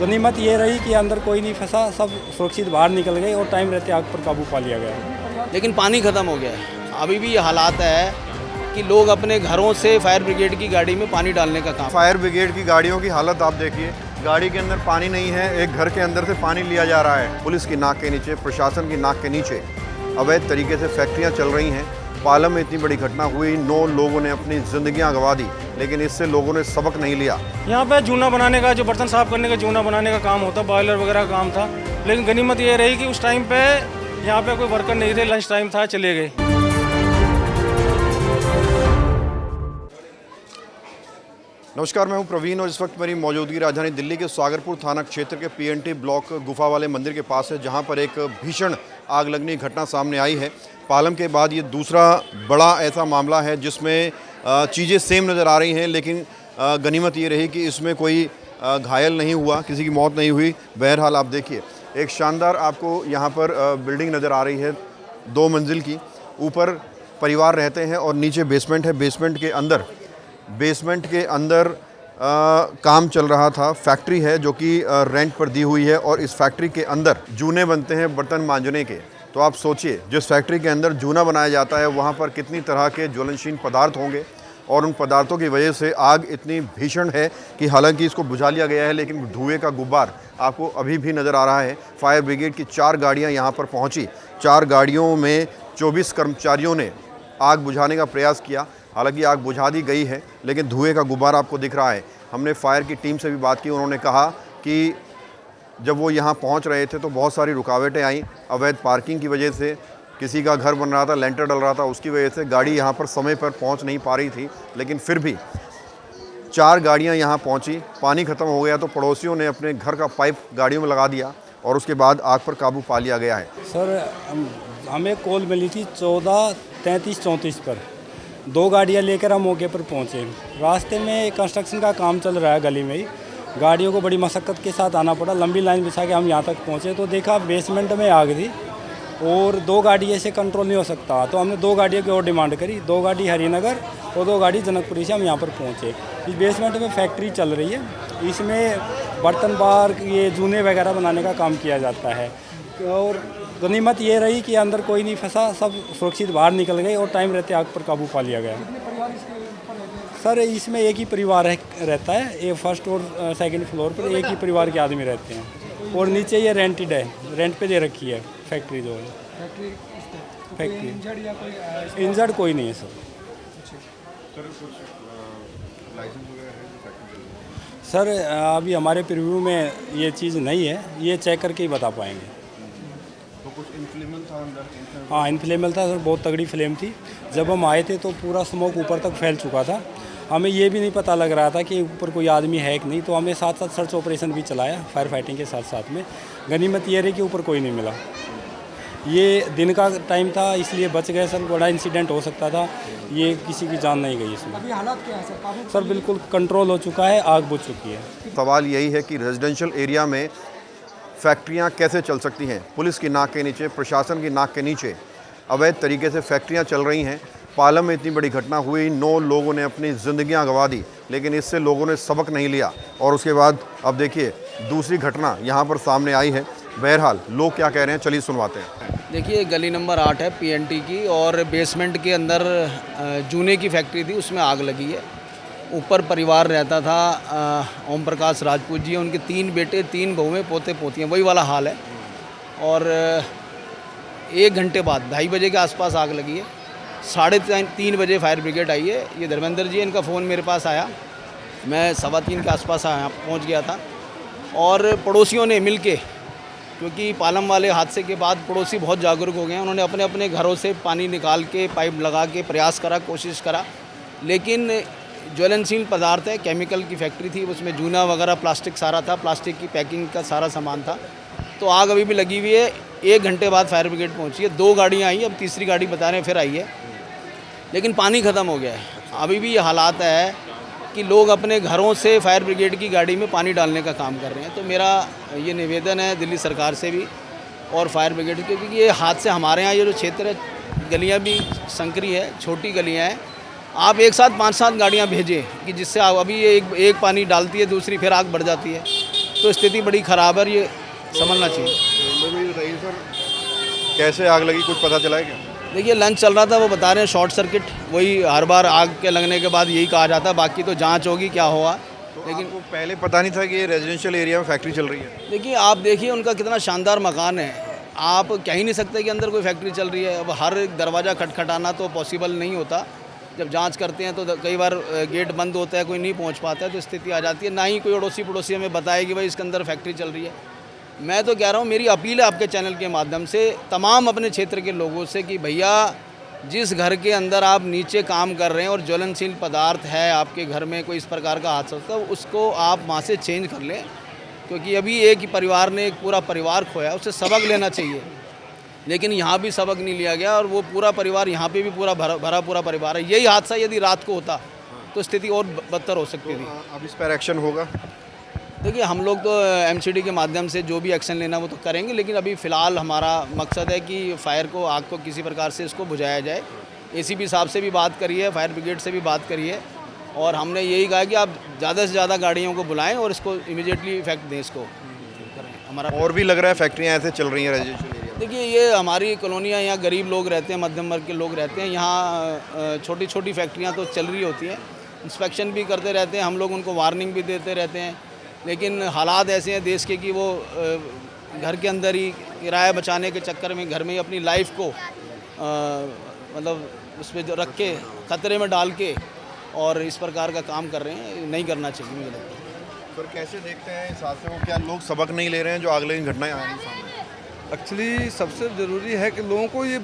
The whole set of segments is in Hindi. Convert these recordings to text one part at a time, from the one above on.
गनीमत ये रही कि अंदर कोई नहीं फंसा, सब सुरक्षित बाहर निकल गए और टाइम रहते आग पर काबू पा लिया गया। लेकिन पानी ख़त्म हो गया है। अभी भी ये हालात है कि लोग अपने घरों से फायर ब्रिगेड की गाड़ी में पानी डालने का काम। फायर ब्रिगेड की गाड़ियों की हालत आप देखिए, गाड़ी के अंदर पानी नहीं है, एक घर के अंदर से पानी लिया जा रहा है। पुलिस की नाक के नीचे, प्रशासन की नाक के नीचे अवैध तरीके से फैक्ट्रियां चल रही हैं। पालम में इतनी बड़ी घटना हुई, 9 लोगों ने अपनी ज़िंदगियां गंवा दी, लेकिन इससे लोगों ने सबक नहीं लिया। यहाँ पे जूना बनाने का, जो बर्तन साफ करने का जूना बनाने का काम होता, बॉयलर वगैरह का काम था। लेकिन गनीमत ये रही कि उस टाइम पे यहाँ पे कोई वर्कर नहीं थे, लंच टाइम था, चले गए। नमस्कार, मैं हूं प्रवीण और इस वक्त मेरी मौजूदगी राजधानी दिल्ली के सागरपुर थाना क्षेत्र के पीएनटी ब्लॉक गुफा वाले मंदिर के पास है, जहां पर एक भीषण आग लगने की घटना सामने आई है। पालम के बाद ये दूसरा बड़ा ऐसा मामला है जिसमें चीज़ें सेम नज़र आ रही हैं, लेकिन गनीमत ये रही कि इसमें कोई घायल नहीं हुआ, किसी की मौत नहीं हुई। बहरहाल आप देखिए, एक शानदार आपको यहाँ पर बिल्डिंग नज़र आ रही है, 2 मंजिल की। ऊपर परिवार रहते हैं और नीचे बेसमेंट है। बेसमेंट के अंदर काम चल रहा था। फैक्ट्री है जो कि रेंट पर दी हुई है और इस फैक्ट्री के अंदर जूने बनते हैं बर्तन मांजने के। तो आप सोचिए, जिस फैक्ट्री के अंदर जूना बनाया जाता है वहाँ पर कितनी तरह के ज्वलनशील पदार्थ होंगे, और उन पदार्थों की वजह से आग इतनी भीषण है कि हालांकि इसको बुझा लिया गया है, लेकिन धुएं का गुब्बार आपको अभी भी नज़र आ रहा है। फायर ब्रिगेड की 4 गाड़ियाँ यहाँ पर पहुँची। 4 गाड़ियों में 24 कर्मचारियों ने आग बुझाने का प्रयास किया। हालांकि आग बुझा दी गई है, लेकिन धुएं का गुब्बार आपको दिख रहा है। हमने फायर की टीम से भी बात की, उन्होंने कहा कि जब वो यहाँ पहुँच रहे थे तो बहुत सारी रुकावटें आईं। अवैध पार्किंग की वजह से, किसी का घर बन रहा था, लेंटर डल रहा था, उसकी वजह से गाड़ी यहाँ पर समय पर पहुँच नहीं पा रही थी। लेकिन फिर भी 4 गाड़ियाँ यहाँ पहुँची। पानी ख़त्म हो गया तो पड़ोसियों ने अपने घर का पाइप गाड़ियों में लगा दिया और उसके बाद आग पर काबू पा लिया गया है। सर, हमें कॉल मिली थी 14:33-34 पर। 2 गाड़ियाँ लेकर हम मौके पर पहुँचे। रास्ते में कंस्ट्रक्शन का काम चल रहा है, गली में ही गाड़ियों को बड़ी मशक्क़त के साथ आना पड़ा। लंबी लाइन बिछा के हम यहाँ तक पहुँचे तो देखा बेसमेंट में आग थी और 2 गाड़ी ऐसे कंट्रोल नहीं हो सकता, तो हमने 2 गाड़ियों की और डिमांड करी। 2 गाड़ी हरिनगर और 2 गाड़ी जनकपुरी से हम यहाँ पर पहुँचे। इस बेसमेंट में फैक्ट्री चल रही है, इसमें बर्तन बार, ये जूने वगैरह बनाने का काम किया जाता है। और गनीमत ये रही कि अंदर कोई नहीं फंसा, सब सुरक्षित बाहर निकल गए और टाइम रहते आग पर काबू पा लिया गया। सर, इसमें एक ही परिवार रहता है। ये फर्स्ट और सेकंड फ्लोर पर एक ही परिवार के आदमी रहते हैं और नीचे ये रेंटेड है, रेंट पे दे रखी है फैक्ट्री जो है। फैक्ट्री इंजर्ड कोई नहीं है सर। सर, अभी हमारे प्रीव्यू में ये चीज़ नहीं है, ये चेक करके ही बता पाएंगे। तो कुछ इन्फ्लेमेबल था अंदर? हाँ, इन्फ्लेमेबल था सर, बहुत तगड़ी फ्लेम थी। जब हम आए थे तो पूरा स्मोक ऊपर तक फैल चुका था। हमें ये भी नहीं पता लग रहा था कि ऊपर कोई आदमी है कि नहीं, तो हमने साथ साथ सर्च ऑपरेशन भी चलाया फायर फाइटिंग के साथ साथ में। गनीमत ये रही कि ऊपर कोई नहीं मिला। ये दिन का टाइम था इसलिए बच गए सर, बड़ा इंसिडेंट हो सकता था, ये किसी की जान नहीं गई इसमें। अभी हालात क्या है सर? सर, बिल्कुल कंट्रोल हो चुका है, आग बुझ चुकी है। सवाल यही है कि रेजिडेंशियल एरिया में फैक्ट्रियां कैसे चल सकती हैं? पुलिस की नाक के नीचे, प्रशासन की नाक के नीचे अवैध तरीके से फैक्ट्रियां चल रही हैं। पालम में इतनी बड़ी घटना हुई, 9 लोगों ने अपनी ज़िंदगियां गंवा दी, लेकिन इससे लोगों ने सबक नहीं लिया। और उसके बाद अब देखिए, दूसरी घटना यहाँ पर सामने आई है। बहरहाल लोग क्या कह रहे हैं, चलिए सुनवाते हैं। देखिए, गली नंबर 8 है पीएनटी की, और बेसमेंट के अंदर जूने की फैक्ट्री थी, उसमें आग लगी है। ऊपर परिवार रहता था, ओम प्रकाश राजपूत जी, उनके 3 बेटे, 3 बहुएं, पोते पोतियाँ, वही वाला हाल है। और 1 घंटे बाद 2:30 बजे के आसपास आग लगी है। 3:30 बजे फायर ब्रिगेड आई है। ये धर्मेंद्र जी, इनका फ़ोन मेरे पास आया, मैं 3:15 के आसपास पहुंच गया था। और पड़ोसियों ने मिल के, क्योंकि पालम वाले हादसे के बाद पड़ोसी बहुत जागरूक हो गए हैं, उन्होंने अपने अपने घरों से पानी निकाल के, पाइप लगा के प्रयास करा, कोशिश करा, लेकिन ज्वलनशील पदार्थ है, केमिकल की फैक्ट्री थी, उसमें जूना वगैरह प्लास्टिक सारा था, प्लास्टिक की पैकिंग का सारा सामान था। तो आग अभी भी लगी हुई है। 1 घंटे बाद फायर ब्रिगेड पहुंची है। 2 गाड़ियाँ आई, अब तीसरी गाड़ी बता रहे हैं फिर आई है, लेकिन पानी ख़त्म हो गया है। अभी भी ये हालात है कि लोग अपने घरों से फायर ब्रिगेड की गाड़ी में पानी डालने का काम कर रहे हैं। तो मेरा ये निवेदन है दिल्ली सरकार से भी और फायर ब्रिगेड के, क्योंकि ये हादसे हमारे यहाँ ये जो क्षेत्र है, गलियाँ भी संकरी है, छोटी गलियाँ हैं, आप एक साथ 5-7 गाड़ियाँ भेजें कि जिससे अभी एक पानी डालती है, दूसरी फिर आग बढ़ जाती है। तो स्थिति बड़ी ख़राब है, ये समझना चाहिए। मुझे बताइए सर, कैसे आग लगी, कुछ पता चला है क्या? देखिए लंच चल रहा था, वो बता रहे हैं शॉर्ट सर्किट, वही हर बार आग के लगने के बाद यही कहा जाता है, बाकी तो जांच होगी क्या हुआ। लेकिन आपको पहले पता नहीं था कि ये रेजिडेंशियल एरिया में फैक्ट्री चल रही है? देखिए आप देखिए उनका कितना शानदार मकान है, आप कह ही नहीं सकते कि अंदर कोई फैक्ट्री चल रही है। अब हर एक दरवाज़ा खटखटाना तो पॉसिबल नहीं होता, जब जांच करते हैं तो कई बार गेट बंद होता है, कोई नहीं पहुंच पाता है, तो स्थिति आ जाती है। ना ही कोई अड़ोसी पड़ोसी हमें बताए कि भाई इसके अंदर फैक्ट्री चल रही है। मैं तो कह रहा हूँ, मेरी अपील है आपके चैनल के माध्यम से तमाम अपने क्षेत्र के लोगों से कि भैया जिस घर के अंदर आप नीचे काम कर रहे हैं और ज्वलनशील पदार्थ है आपके घर में, कोई इस प्रकार का हादसा होता है, उसको आप वहाँ से चेंज कर लें, क्योंकि अभी एक ही परिवार ने एक पूरा परिवार खोया, उससे सबक लेना चाहिए। लेकिन यहाँ भी सबक नहीं लिया गया और वो पूरा परिवार यहाँ पे भी पूरा भरा पूरा परिवार है। यही हादसा यदि रात को होता तो स्थिति और बदतर हो सकती थी। अब इस पर एक्शन होगा? देखिए हम लोग तो एमसीडी के माध्यम से जो भी एक्शन लेना वो तो करेंगे, लेकिन अभी फ़िलहाल हमारा मकसद है कि फायर को, आग को किसी प्रकार से इसको बुझाया जाए। एसीपी साहब से भी बात करी है, फायर ब्रिगेड से भी बात करी है, और हमने यही कहा कि आप ज़्यादा से ज़्यादा गाड़ियों को बुलाएं और इसको इमीडिएटली इफेक्ट दें, इसको करें। हमारा और भी लग रहा है फैक्ट्रियाँ ऐसे चल रही हैं रेजिडेंशियल एरिया? देखिए ये हमारी कॉलोनियाँ, यहाँ गरीब लोग रहते हैं, मध्यम वर्ग के लोग रहते हैं, यहाँ छोटी छोटी फैक्ट्रियाँ तो चल रही होती हैं, इंस्पेक्शन भी करते रहते हैं हम लोग, उनको वार्निंग भी देते रहते हैं, लेकिन हालात ऐसे हैं देश के कि वो घर के अंदर ही किराया बचाने के चक्कर में घर में ही अपनी लाइफ को मतलब उस पर जो रख के ख़तरे में डाल के और इस प्रकार का काम कर रहे हैं, नहीं करना चाहिए मुझे लगता है। सर कैसे देखते हैं इस हादसे को, क्या लोग सबक नहीं ले रहे हैं जो आग लगी घटनाएं आ रही सामने? एक्चुअली सबसे ज़रूरी है कि लोगों को ये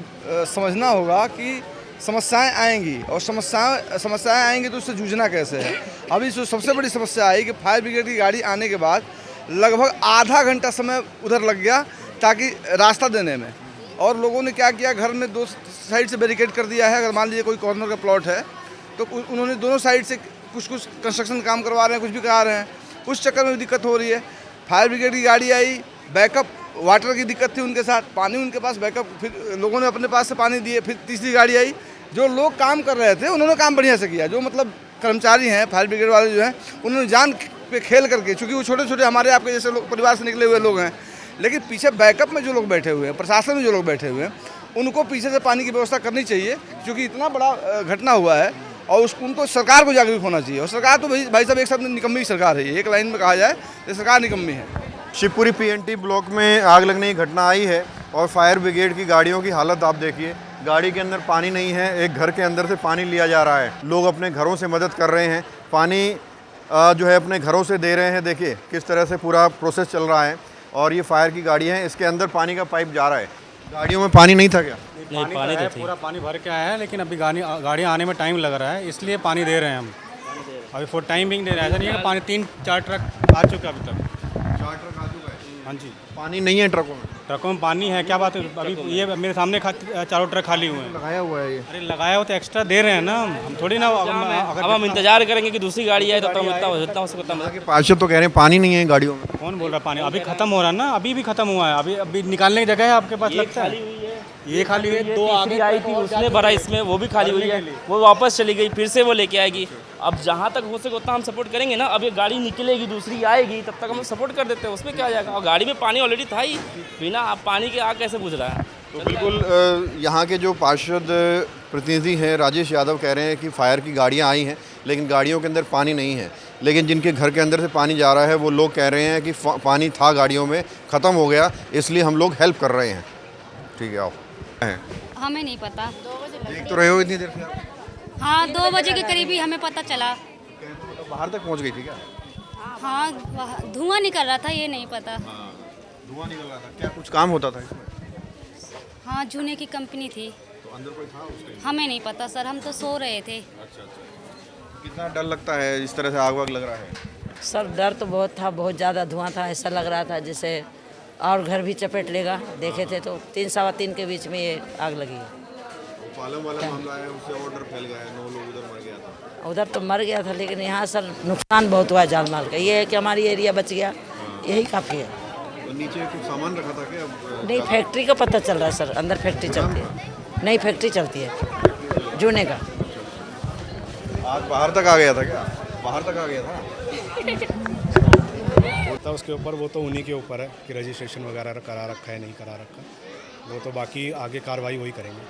समझना होगा कि समस्याएं आएंगी, और समस्याएं आएंगी तो उससे जूझना कैसे है। अभी जो सबसे बड़ी समस्या आई कि फायर ब्रिगेड की गाड़ी आने के बाद लगभग आधा घंटा समय उधर लग गया ताकि रास्ता देने में, और लोगों ने क्या किया, घर में दो साइड से बैरिकेड कर दिया है। अगर मान लीजिए कोई कॉर्नर का प्लॉट है तो उन्होंने दोनों साइड से कुछ कंस्ट्रक्शन काम करवा रहे हैं, कुछ भी करा रहे हैं, उस चक्कर में भी दिक्कत हो रही है। फायर ब्रिगेड की गाड़ी आई, बैकअप वाटर की दिक्कत थी उनके साथ, पानी उनके पास बैकअप, फिर लोगों ने अपने पास से पानी दिए, फिर तीसरी गाड़ी आई। जो लोग काम कर रहे थे उन्होंने काम बढ़िया से किया, जो मतलब कर्मचारी हैं फायर ब्रिगेड वाले जो हैं, उन्होंने जान पे खेल करके, चूँकि वो छोटे छोटे हमारे आपके जैसे लोग परिवार से निकले हुए लोग हैं, लेकिन पीछे बैकअप में जो लोग बैठे हुए हैं, प्रशासन में जो लोग बैठे हुए हैं, उनको पीछे से पानी की व्यवस्था करनी चाहिए, क्योंकि इतना बड़ा घटना हुआ है। और उनको सरकार को जागरूक होना चाहिए, और सरकार तो भाई साहब एक शब्द निकम्मी सरकार है, एक लाइन में कहा जाए तो सरकार निकम्मी है। शिवपुरी पीएनटी ब्लॉक में आग लगने की घटना आई है और फायर ब्रिगेड की गाड़ियों की हालत आप देखिए। गाड़ी के अंदर पानी नहीं है, एक घर के अंदर से पानी लिया जा रहा है, लोग अपने घरों से मदद कर रहे हैं, पानी जो है अपने घरों से दे रहे हैं। देखिए किस तरह से पूरा प्रोसेस चल रहा है, और ये फायर की गाड़ी है, इसके अंदर पानी का पाइप जा रहा है। गाड़ियों में पानी नहीं था क्या? नहीं, पानी तो पूरा पानी भर के आया है, लेकिन अभी गाड़ी आने में टाइम लग रहा है, इसलिए पानी दे रहे हैं हम अभी। फॉर टाइमिंग दे रहे हैं, ऐसा नहीं है कि पानी 3-4 ट्रक आ चुके अभी तक। 4 ट्रक आ चुका है? हाँ जी। पानी नहीं है ट्रकों में? ट्रकों में पानी है, क्या बात है, अभी ये मेरे सामने चारों ट्रक खाली हुए हैं। लगाया हुआ है ये? अरे लगाया हो तो एक्स्ट्रा दे रहे हैं ना, हम थोड़ी ना। अब हम इंतजार करेंगे कि दूसरी गाड़ी आए, तो जितना हो सकता है। पार्षद तो कह रहे हैं पानी नहीं है गाड़ियों में। कौन बोल रहा है पानी? अभी खत्म हो रहा है ना, अभी भी खत्म हुआ है, अभी निकालने की जगह है आपके पास, लगता है ये खाली हुई है। 2 आगे आई थी, उसने भरा, इसमें वो भी खाली हुई है, वो वापस चली गई, फिर से वो लेके आएगी। अब जहाँ तक हो सके उतना हम सपोर्ट करेंगे ना। अब ये गाड़ी निकलेगी, दूसरी आएगी, तब तक हम सपोर्ट कर देते हैं, उसमें क्या आ जाएगा। और गाड़ी में पानी ऑलरेडी था ही, बिना पानी के आग कैसे बुझ रहा है। तो बिल्कुल यहाँ के जो पार्षद प्रतिनिधि हैं राजेश यादव कह रहे हैं कि फायर की गाड़ियाँ आई हैं, लेकिन गाड़ियों के अंदर पानी नहीं है। लेकिन जिनके घर के अंदर से पानी जा रहा है वो लोग कह रहे हैं कि पानी था गाड़ियों में, ख़त्म हो गया, इसलिए हम लोग हेल्प कर रहे हैं। ठीक है, आओ। हमें नहीं पता। देख तो रहे हो इतनी देर से आप? हाँ, 2 बजे के करीब ही हमें पता चला। तो बाहर तक पहुंच गई थी क्या? हाँ, धुआं निकल रहा था, ये नहीं पता। धुआं निकल रहा था, क्या कुछ काम होता था इसमें? हाँ, जूने की कंपनी थी। तो अंदर कोई था उस टाइम? हमें नहीं पता सर, हम तो सो रहे थे। अच्छा। कितना डर लगता है इस तरह से आग वाग लग रहा है? सर डर तो बहुत था, बहुत ज़्यादा धुआं था, ऐसा लग रहा था जैसे और घर भी चपेट लेगा। देखे थे तो 3-3:15 के बीच में ये आग लगी है। पालम वाला मामला है, उससे और डर फैल गया है, 9 लोग उधर मर गया था। उधर तो मर गया था, लेकिन यहाँ सर नुकसान बहुत हुआ है जान माल का। ये है कि हमारी एरिया बच गया, यही काफ़ी है। तो नीचे कुछ सामान रखा था क्या? नहीं, फैक्ट्री का पता चल रहा है सर, अंदर फैक्ट्री चलती है। नहीं, फैक्ट्री चलती है जूने का। आग बाहर तक आ गया था क्या? बाहर तक आ गया था? होता उसके ऊपर, वो तो उन्हीं के ऊपर है कि रजिस्ट्रेशन वगैरह करा रखा है नहीं करा रखा, वो तो बाकी आगे कार्रवाई वही करेंगे।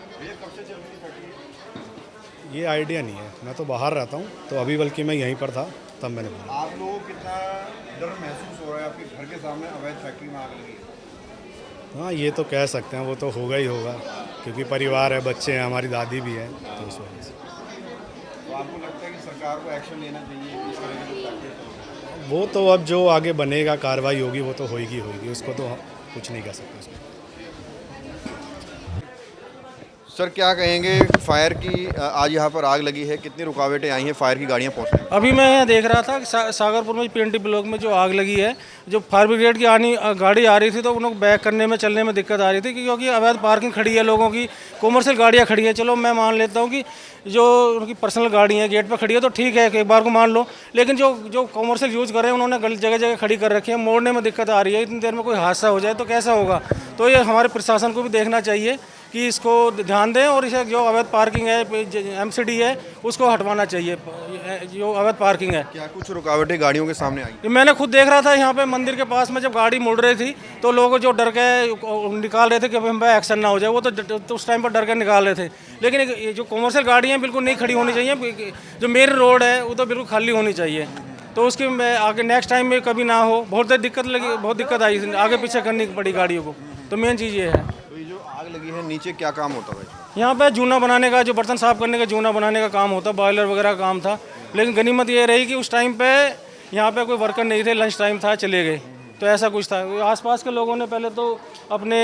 ये आइडिया नहीं है, मैं तो बाहर रहता हूँ, तो अभी बल्कि मैं यहीं पर था तब मैंने बोला। आप लोगों को कितना डर महसूस हो रहा है, आपके घर के सामने अवैध फैक्ट्री में आग लगी है? हाँ, ये तो कह सकते हैं, वो तो होगा ही होगा, क्योंकि परिवार है, बच्चे हैं, हमारी दादी भी है, तो इस वजह से। तो आपको लगता है कि सरकार को एक्शन लेना चाहिए इस तरह की जो फैक्ट्री है? वो तो अब जो आगे बनेगा, कार्रवाई होगी, वो तो होगी, उसको तो कुछ नहीं कर सकते उसमें। सर क्या कहेंगे, फायर की आज यहाँ पर आग लगी है, कितनी रुकावटें आई हैं फायर की गाड़ियाँ पहुँचने? अभी मैं यहाँ देख रहा था कि सागरपुर में पीएनटी ब्लॉक में जो आग लगी है, जो फायर ब्रिगेड की गाड़ी आ रही थी तो उन लोग बैक करने में चलने में दिक्कत आ रही थी, क्योंकि अवैध पार्किंग खड़ी है लोगों की, कॉमर्शियल गाड़ियाँ खड़ी हैं। चलो मैं मान लेता हूँ कि जो उनकी पर्सनल गाड़ी है गेट पर खड़ी है तो ठीक है, एक बार को मान लो, लेकिन जो कॉमर्शियल यूज़ कर रहे हैं उन्होंने जगह जगह खड़ी कर रखी है, मोड़ने में दिक्कत आ रही है। इतनी देर में कोई हादसा हो जाए तो कैसा होगा? तो ये हमारे प्रशासन को भी देखना चाहिए कि इसको ध्यान दें, और इसे जो अवैध पार्किंग है, एमसीडी है, उसको हटवाना चाहिए, जो अवैध पार्किंग है। क्या कुछ रुकावटें गाड़ियों के सामने आई? मैंने खुद देख रहा था यहाँ पे मंदिर के पास में जब गाड़ी मुड़ रही थी तो लोग जो डर के निकाल रहे थे कि हम पे एक्शन ना हो जाए, वो तो उस टाइम पर डर के निकाल रहे थे। लेकिन ये जो कॉमर्शियल गाड़ी हैं बिल्कुल नहीं खड़ी होनी चाहिए, जो मेन रोड है वो तो बिल्कुल खाली होनी चाहिए, तो उसकी आगे नेक्स्ट टाइम में कभी ना हो। बहुत दिक्कत आई, आगे पीछे करनी पड़ी गाड़ियों को, तो मेन चीज़ ये है। तो ये जो आग लगी है, नीचे क्या काम होता था? यहाँ पे जूना बनाने का, जो बर्तन साफ करने का जूना बनाने का काम होता, बॉयलर वगैरह का काम था। लेकिन गनीमत ये रही कि उस टाइम पे यहाँ पे कोई वर्कर नहीं थे, लंच टाइम था, चले गए, तो ऐसा कुछ था। आसपास के लोगों ने पहले तो अपने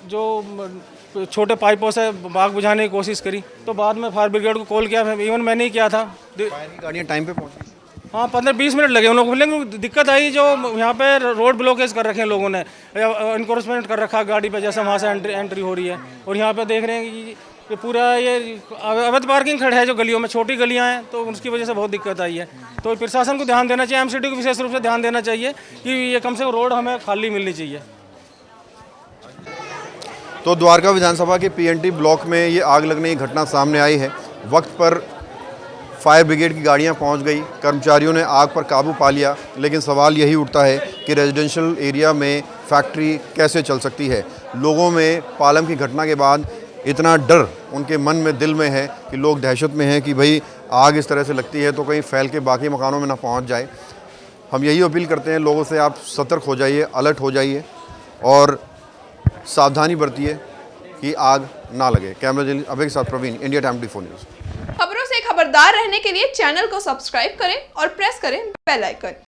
जो छोटे पाइपों से आग बुझाने की कोशिश करी, तो बाद में फायर ब्रिगेड को कॉल किया, इवन मैंने ही किया था। फायर की गाड़ियाँ टाइम पे पहुँची? हाँ, 15-20 मिनट लगे उन लोगों को, लेकिन दिक्कत आई जो यहाँ पे रोड ब्लॉकेज कर रखे हैं लोगों ने, इनक्रोचमेंट कर रखा गाड़ी पे, जैसे वहाँ से एंट्री हो रही है, और यहाँ पे देख रहे हैं कि पूरा ये अवैध पार्किंग खड़ा है जो गलियों में, छोटी गलियाँ हैं, तो उसकी वजह से बहुत दिक्कत आई है। तो प्रशासन को ध्यान देना चाहिए, एमसीडी को विशेष रूप से ध्यान देना चाहिए कि ये कम से कम रोड हमें खाली मिलनी चाहिए। तो द्वारका विधानसभा के पीएनटी ब्लॉक में ये आग लगने की घटना सामने आई है। वक्त पर फायर ब्रिगेड की गाड़ियां पहुंच गई, कर्मचारियों ने आग पर काबू पा लिया, लेकिन सवाल यही उठता है कि रेजिडेंशियल एरिया में फैक्ट्री कैसे चल सकती है। लोगों में पालम की घटना के बाद इतना डर उनके मन में, दिल में है कि लोग दहशत में हैं कि भाई आग इस तरह से लगती है तो कहीं फैल के बाकी मकानों में ना पहुंच जाए। हम यही अपील करते हैं लोगों से, आप सतर्क हो जाइए, अलर्ट हो जाइए और सावधानी बरतिए कि आग ना लगे। कैमरा जर्नलिस्ट अभय के साथ प्रवीण, इंडिया टाइम 24 न्यूज़। खबरों से खबरदार रहने के लिए चैनल को सब्सक्राइब करें और प्रेस करें बेल आइकन।